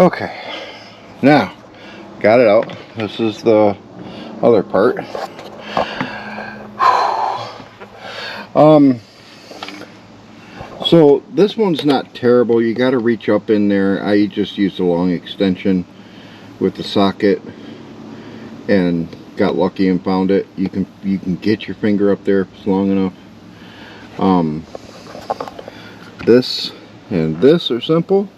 Okay, now got it out. This is the other part. So this one's not terrible. You got to reach up in there. I just used a long extension with the socket and got lucky and found it. You can get your finger up there if it's long enough. This and this are simple.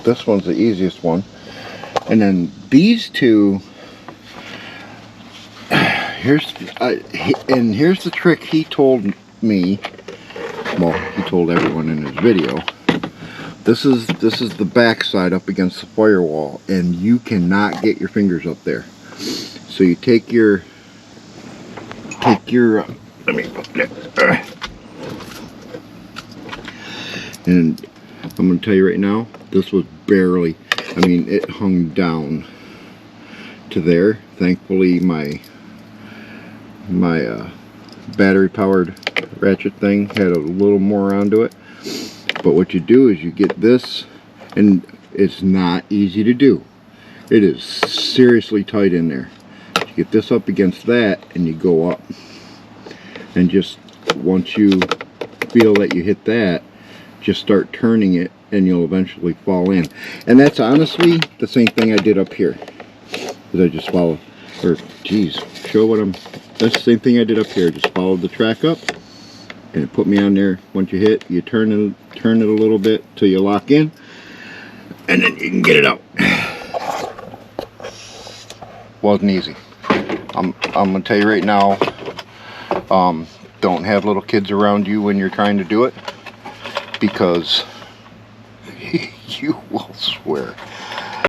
This one's the easiest one, and then these two. Here's the trick he told me. Well, he told everyone in his video. This is the back side up against the firewall, and you cannot get your fingers up there. So you take your let me and I'm going to tell you right now, this was barely, I mean, it hung down to there. Thankfully my battery powered ratchet thing had a little more onto it. But what you do is you get this, and it's not easy to do. It is seriously tight in there. You get this up against that and you go up, and just once you feel that you hit that, just start turning it and you'll eventually fall in. And that's honestly the same thing I did up here, because I just followed, or geez, show what I'm, that's the same thing I did up here. Just followed the track up and it put me on there. Once you hit, you turn it a little bit till you lock in, and then you can get it out. Wasn't easy. I'm gonna tell you right now, don't have little kids around you when you're trying to do it, because you will swear.